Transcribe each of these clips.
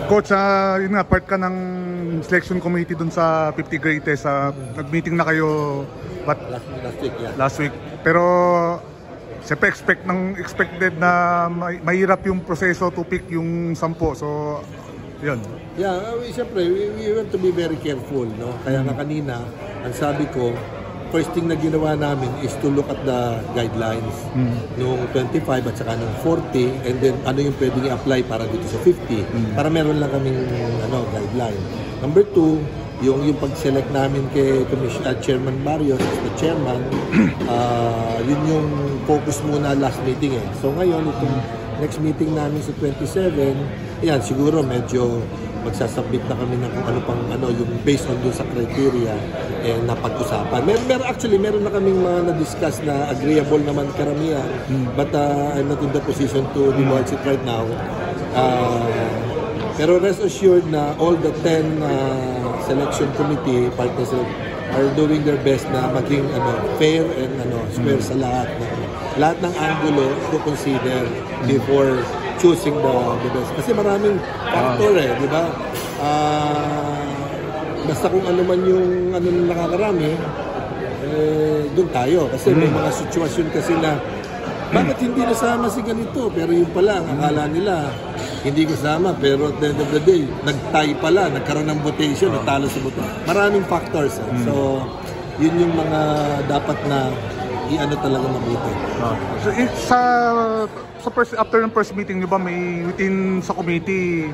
Coach, yun nga, part ka ng selection committee dun sa 50 greatest. Nag-meeting na kayo Last week, yeah. last week. Pero siyempre expected na mahirap yung proseso to pick yung 10. So, yun. Yeah, siyempre, we want to be very careful, no? Kaya nga kanina, ang sabi ko, first thing na ginawa namin is to look at the guidelines nung 25 at saka nung 40, and then ano yung pwedeng i-apply para dito sa 50 para meron lang kaming guideline. Number 2, yung pag-select namin kay Chairman Barrios as the chairman, yun yung focus muna last meeting eh. So ngayon, itong next meeting namin sa 27, yan, siguro medyo magsasubmit na kami ng kung yung based on dun sa criteria na pag-usapan. Meron na kaming mga na-discuss na agreeable naman karamihan, but I'm not in the position to divulge it right now. Pero rest assured na all the 10 selection committee partners are doing their best na maging fair and square sa lahat ng angulo to consider before choosing the best. Kasi maraming factor di ba? Basta kung ano man yung nakakarami, doon tayo. Kasi may mga sitwasyon kasi na bakit hindi nasama si ganito? Pero yung pala, akala nila hindi kasama. Pero at the end of the day, nag-tie pala, nagkaroon ng votation, natalo sa votation. Maraming factors. So, yun yung mga dapat na talaga mabuti. So after ng first meeting nyo ba, may within sa committee,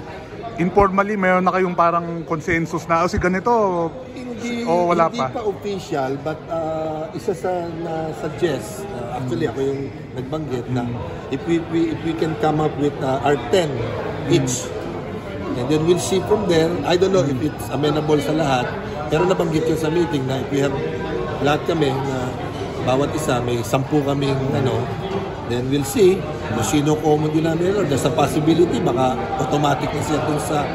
informally, mayroon na kayong parang consensus na, si ganito, wala pa? Hindi pa official, but isa sa na-suggest, actually ako yung nagbanggit na if we can come up with our 10 each, and then we'll see from there. I don't know if it's amenable sa lahat, pero nabanggit yun sa meeting na if we have lahat kami na bawat isa, may 10 kaming then we'll see kung sino common denominator. There's a possibility, baka automatic na siya dun sa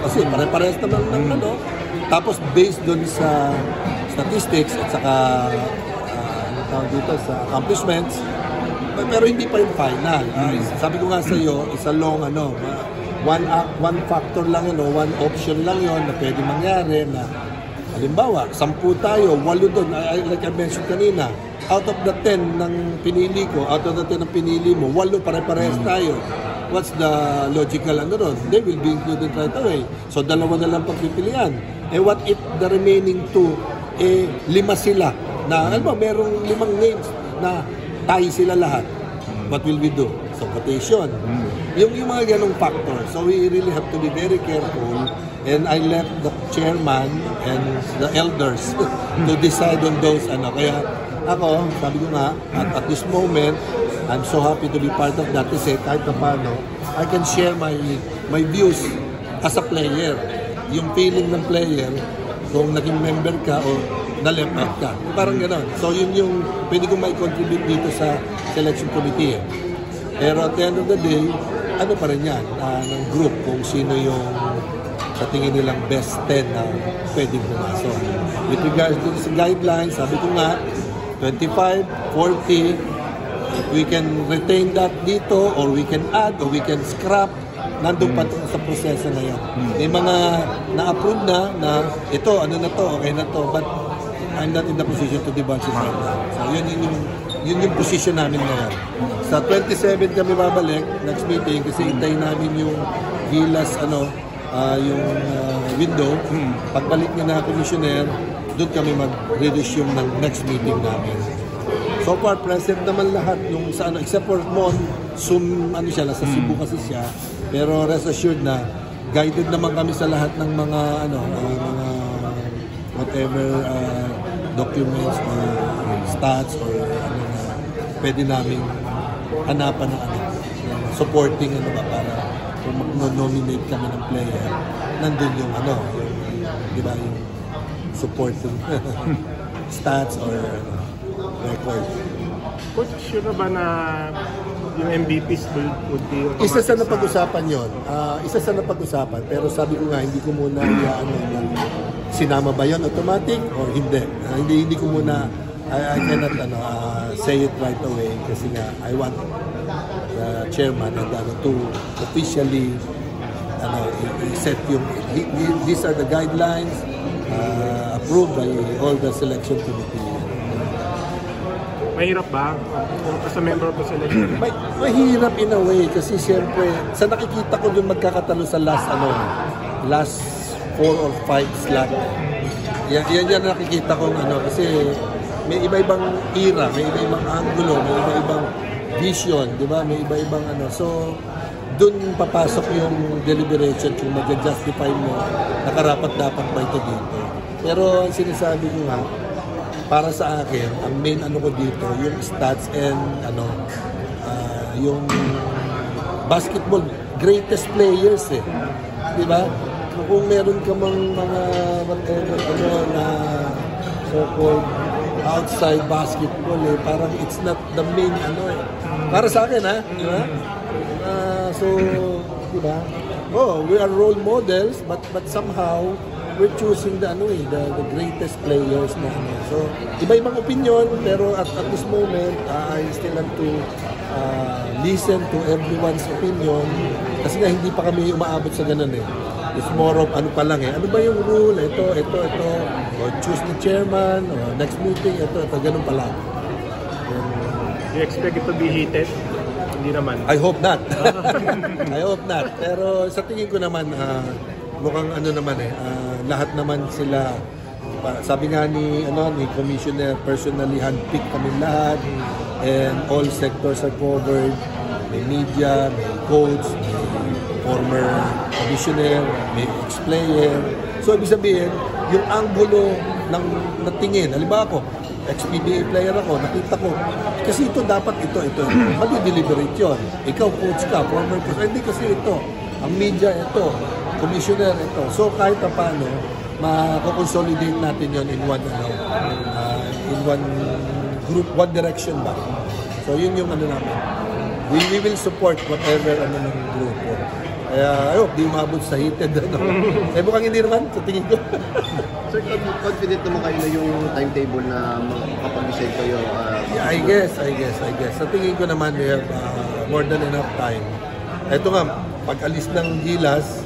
kasi pare-parehas naman ng tapos based dun sa statistics at saka dito sa accomplishments, pero hindi pa yung final. Sabi ko nga sa iyo, isa long one factor lang one option lang yon na pwede mangyari na halimbawa, 10 tayo, 8 doon, like I mentioned kanina, out of the 10 ng pinili ko, out of the 10 ng pinili mo, 8 pare-parehas tayo. What's the logical doon? They will be included right away. So, 2 na lang pagpipilian. What if the remaining 2, 5 sila, na, merong 5 names na tayo sila lahat. What will we do? So, votation. Yung mga ganong factor. So, we really have to be very careful. And I left the chairman and the elders to decide on those. Kaya ako, sabi ko nga, at this moment, I'm so happy to be part of that kasi kahit na paano, I can share my views as a player. Yung feeling ng player, kung naging member ka o na-left out ka. Parang gano'n. So yun yung pwede kong mai-contribute dito sa selection committee. Pero at the end of the day, pa rin yan, ng group kung sino yung sa tingin nilang best 10 na pwedeng pumasok. With regards to the guidelines, sabi ko nga, 25, 40, if we can retain that dito, or we can add, or we can scrap, nandun pa sa proseso na yan. May mga na-approve na ito, okay na to, but I'm not in the position to divulge it right now. So yun yung position namin ngayon. Sa 27 kami babalik, next meeting, kasi hintayin namin yung Gilas, yung window. Pagbalik niya na commissioner, doon kami mag-resume ng next meeting namin. So far, present naman lahat nung sa except for Mon, Zoom, siya, nasa Cebu kasi siya. Pero rest assured na, guided naman kami sa lahat ng mga, mga whatever documents or stats or pwede namin hanapan ng supporting para kung mag-nominate kami ng player, nandun yung di ba, yung support stats or record. Coach, sure ba na yung MVPs would be automatic? Isa sa napag-usapan yun. Isa sa napag-usapan. Pero sabi ko nga, hindi ko muna sinama ba yun automatic or hindi. Hindi ko muna, I cannot say it right away kasi nga, I want the chairman and to officially i-set yung these are the guidelines approved by all the selection committee. Mahirap ba? As a member of the selection? Mahirap in a way kasi siyempre sa nakikita ko yung magkakatalo sa last 4 or 5 slot. Yan nakikita ko kasi may iba-ibang era, may iba-ibang angulo, may iba-ibang vision, di ba? May iba-ibang So, dun papasok yung deliberation kung mag-justify mo na karapat-dapat ba ito dito. Pero ang sinasabi ko nga, para sa akin, ang main ko dito, yung stats and yung basketball, greatest players di ba? Kung meron ka mga whatever na so-called outside basketball parang it's not the main para sa akin di ba? So di ba? We are role models but somehow we're choosing the greatest players na So iba-ibang opinion pero at this moment I still have to listen to everyone's opinion kasi nga hindi pa kami umaabot sa ganun It's more of pa lang Ano ba yung rule? Ito. O choose the chairman, o next meeting, ito, ganun pa lang. Do you expect it to be heated? Hindi naman. I hope not. I hope not. Pero sa tingin ko naman, mukhang lahat naman sila, sabi nga ni Commissioner, personally handpick kami lahat, and all sectors are covered. May media, may coach, may former commissioner, may ex-player. So, ibig sabihin, yung angulo ng natingin, halimbawa ako, ex-PBA player ako, nakita ko, kasi ito dapat ito. Mali-deliberate yun. Ikaw, coach ka, former coach. Hindi kasi ito. Ang media, ito. Commissioner, ito. So, kahit pa paano, makakonsolidate natin yon in one group, one direction ba. So, yun yung namin. We will support whatever ng grupo. Kaya, I hope di umabot sa heated. Mukhang hindi naman, sa tingin ko. Sir, confident naman kayo na yung timetable na makapag-decide kayo? I guess. Sa tingin ko naman, we have more than enough time. Ito nga, pag-alis ng Gilas,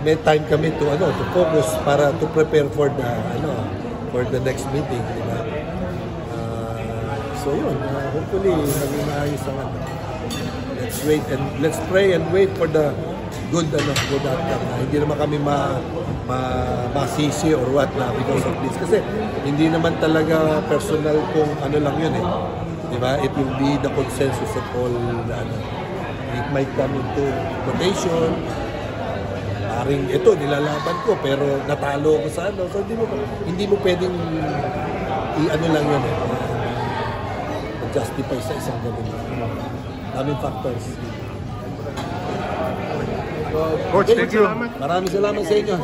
may time kami to focus para to prepare for the next meeting, di ba? So yun, hopefully maging maayos ang let's pray and wait for the good outcome. Hindi naman kami masisi or what na because of this. Kasi hindi naman talaga personal kung lang yun di ba? It will be the consensus of all it might come into rotation. Paring ito nilalaban ko pero natalo ko sa so hindi mo pwedeng lang yun justify sa isang gawin. Daming factors. Coach, thank you. Maraming salamat sa inyo.